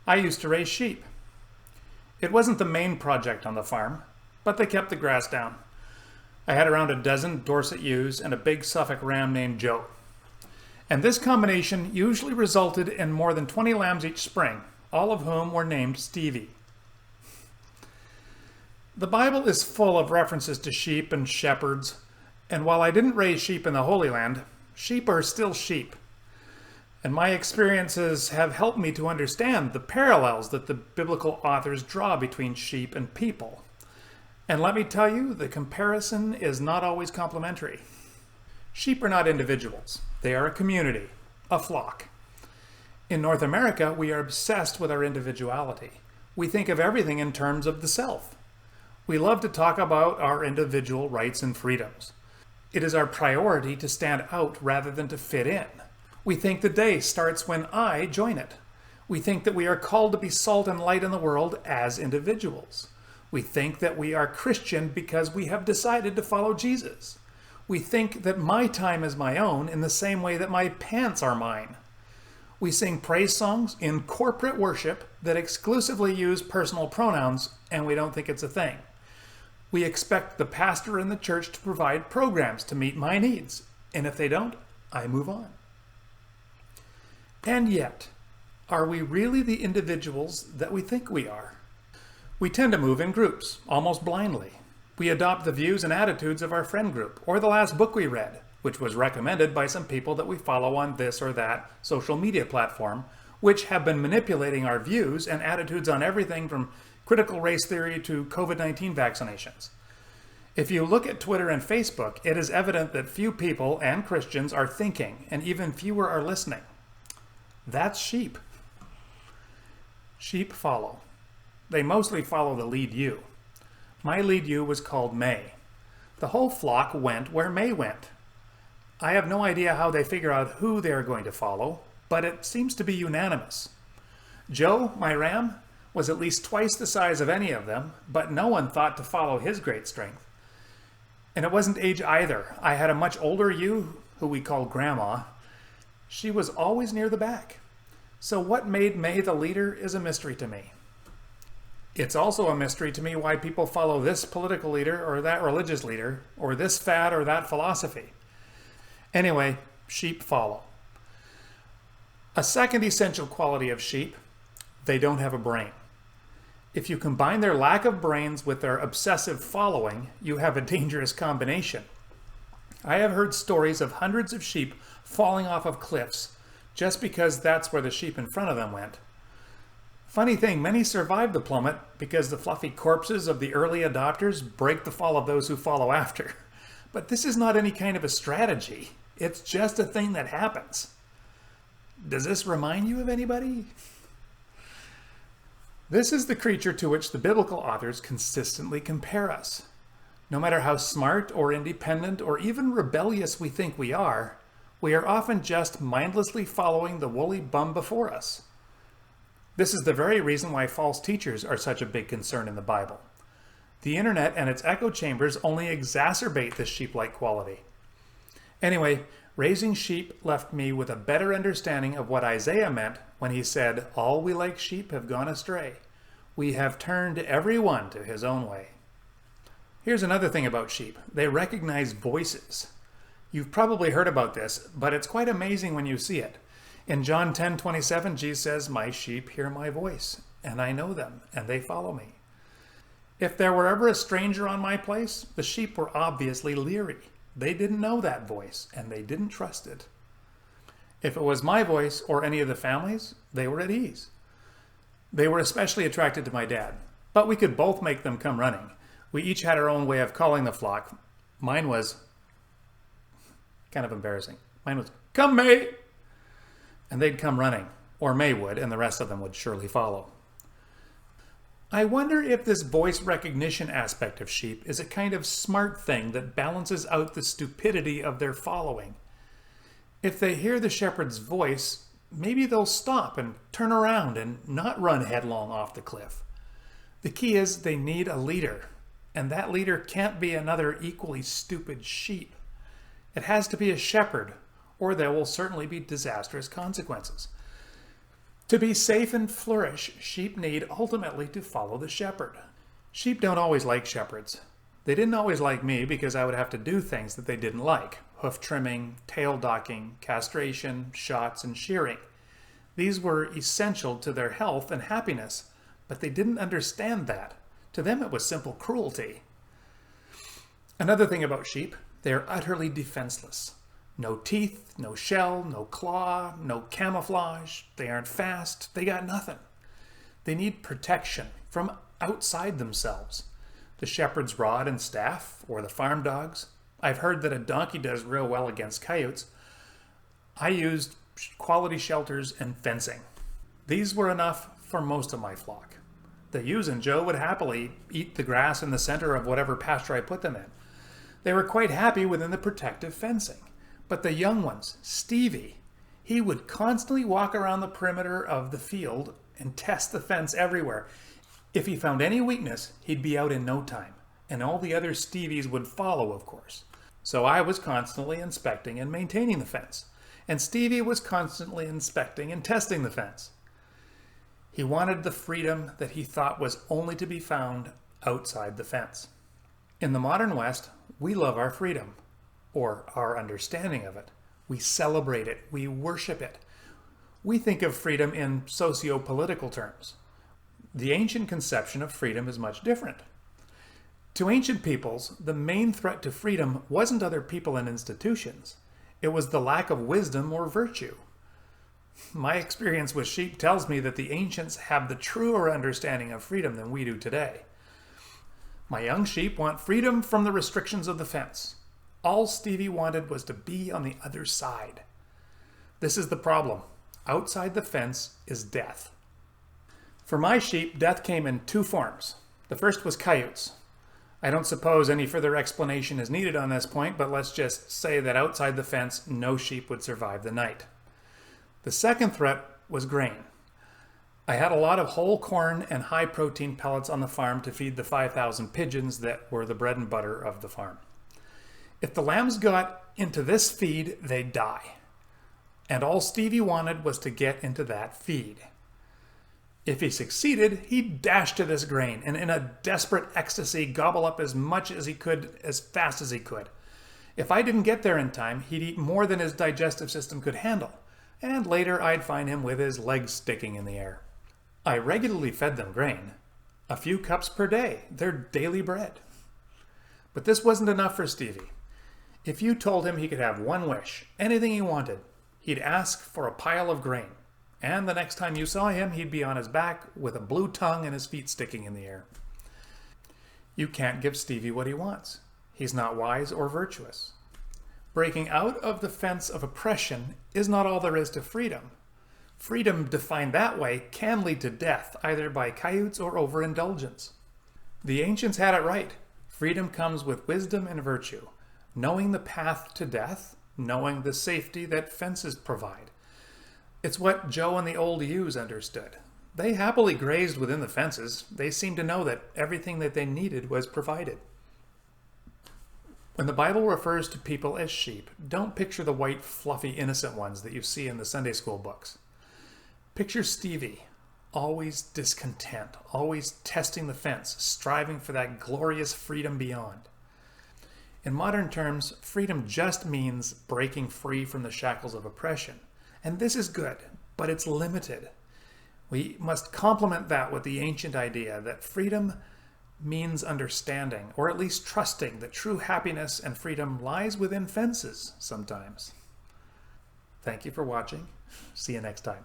I used to raise sheep. It wasn't the main project on the farm, but they kept the grass down. I had around a dozen Dorset ewes and a big Suffolk ram named Joe. And this combination usually resulted in more than 20 lambs each spring, all of whom were named Stevie. The Bible is full of references to sheep and shepherds, and while I didn't raise sheep in the Holy Land, sheep are still sheep. And my experiences have helped me to understand the parallels that the biblical authors draw between sheep and people. And let me tell you, the comparison is not always complimentary. Sheep are not individuals. They are a community, a flock. In North America, we are obsessed with our individuality. We think of everything in terms of the self. We love to talk about our individual rights and freedoms. It is our priority to stand out rather than to fit in. We think the day starts when I join it. We think that we are called to be salt and light in the world as individuals. We think that we are Christian because we have decided to follow Jesus. We think that my time is my own in the same way that my pants are mine. We sing praise songs in corporate worship that exclusively use personal pronouns, and we don't think it's a thing. We expect the pastor in the church to provide programs to meet my needs, and if they don't, I move on. And yet, are we really the individuals that we think we are? We tend to move in groups, almost blindly. We adopt the views and attitudes of our friend group, or the last book we read, which was recommended by some people that we follow on this or that social media platform, which have been manipulating our views and attitudes on everything from critical race theory to COVID-19 vaccinations. If you look at Twitter and Facebook, it is evident that few people and Christians are thinking, and even fewer are listening. That's sheep. Sheep follow. They mostly follow the lead ewe. My lead ewe was called May. The whole flock went where May went. I have no idea how they figure out who they are going to follow, but it seems to be unanimous. Joe, my ram, was at least twice the size of any of them, but no one thought to follow his great strength. And it wasn't age either. I had a much older ewe, who we called Grandma. She was always near the back. So what made May the leader is a mystery to me. It's also a mystery to me why people follow this political leader or that religious leader, or this fad or that philosophy. Anyway, sheep follow. A second essential quality of sheep, they don't have a brain. If you combine their lack of brains with their obsessive following, you have a dangerous combination. I have heard stories of hundreds of sheep falling off of cliffs just because that's where the sheep in front of them went. Funny thing, many survive the plummet because the fluffy corpses of the early adopters break the fall of those who follow after. But this is not any kind of a strategy. It's just a thing that happens. Does this remind you of anybody? This is the creature to which the biblical authors consistently compare us. No matter how smart or independent or even rebellious we think we are often just mindlessly following the woolly bum before us. This is the very reason why false teachers are such a big concern in the Bible. The internet and its echo chambers only exacerbate this sheep-like quality. Anyway, raising sheep left me with a better understanding of what Isaiah meant when he said, "All we like sheep have gone astray. We have turned every one to his own way." Here's another thing about sheep. They recognize voices. You've probably heard about this, but it's quite amazing when you see it. In John 10:27, Jesus says, "My sheep hear my voice, and I know them, and they follow me." If there were ever a stranger on my place, the sheep were obviously leery. They didn't know that voice, and they didn't trust it. If it was my voice or any of the family's, they were at ease. They were especially attracted to my dad, but we could both make them come running. We each had our own way of calling the flock. Mine was kind of embarrassing. Mine was, "Come, May!" And they'd come running, or May would, and the rest of them would surely follow. I wonder if this voice recognition aspect of sheep is a kind of smart thing that balances out the stupidity of their following. If they hear the shepherd's voice, maybe they'll stop and turn around and not run headlong off the cliff. The key is they need a leader, and that leader can't be another equally stupid sheep. It has to be a shepherd, or there will certainly be disastrous consequences. To be safe and flourish, sheep need ultimately to follow the shepherd. Sheep don't always like shepherds. They didn't always like me because I would have to do things that they didn't like. Hoof trimming, tail docking, castration, shots, and shearing. These were essential to their health and happiness, but they didn't understand that. To them it was simple cruelty. Another thing about sheep, they are utterly defenseless. No teeth, no shell, no claw, no camouflage. They aren't fast. They got nothing. They need protection from outside themselves. The shepherd's rod and staff, or the farm dogs. I've heard that a donkey does real well against coyotes. I used quality shelters and fencing. These were enough for most of my flock. The ewes and Joe would happily eat the grass in the center of whatever pasture I put them in. They were quite happy within the protective fencing. But the young ones, Stevie, he would constantly walk around the perimeter of the field and test the fence everywhere. If he found any weakness, he'd be out in no time. And all the other Stevies would follow, of course. So I was constantly inspecting and maintaining the fence. And Stevie was constantly inspecting and testing the fence. He wanted the freedom that he thought was only to be found outside the fence. In the modern West, we love our freedom, or our understanding of it. We celebrate it. We worship it. We think of freedom in socio-political terms. The ancient conception of freedom is much different. To ancient peoples, the main threat to freedom wasn't other people and institutions. It was the lack of wisdom or virtue. My experience with sheep tells me that the ancients have the truer understanding of freedom than we do today. My young sheep want freedom from the restrictions of the fence. All Stevie wanted was to be on the other side. This is the problem. Outside the fence is death. For my sheep, death came in two forms. The first was coyotes. I don't suppose any further explanation is needed on this point, but let's just say that outside the fence, no sheep would survive the night. The second threat was grain. I had a lot of whole corn and high-protein pellets on the farm to feed the 5,000 pigeons that were the bread and butter of the farm. If the lambs got into this feed, they'd die. And all Stevie wanted was to get into that feed. If he succeeded, he'd dash to this grain and in a desperate ecstasy gobble up as much as he could as fast as he could. If I didn't get there in time, he'd eat more than his digestive system could handle. And later I'd find him with his legs sticking in the air. I regularly fed them grain. A few cups per day, their daily bread. But this wasn't enough for Stevie. If you told him he could have one wish, anything he wanted, he'd ask for a pile of grain. And the next time you saw him, he'd be on his back with a blue tongue and his feet sticking in the air. You can't give Stevie what he wants. He's not wise or virtuous. Breaking out of the fence of oppression is not all there is to freedom. Freedom defined that way can lead to death, either by coyotes or overindulgence. The ancients had it right. Freedom comes with wisdom and virtue. Knowing the path to death, knowing the safety that fences provide. It's what Joe and the old ewes understood. They happily grazed within the fences. They seemed to know that everything that they needed was provided. When the Bible refers to people as sheep, don't picture the white, fluffy, innocent ones that you see in the Sunday school books. Picture Stevie, always discontent, always testing the fence, striving for that glorious freedom beyond. In modern terms, freedom just means breaking free from the shackles of oppression. And this is good, but it's limited. We must complement that with the ancient idea that freedom means understanding, or at least trusting that true happiness and freedom lies within fences sometimes. Thank you for watching. See you next time.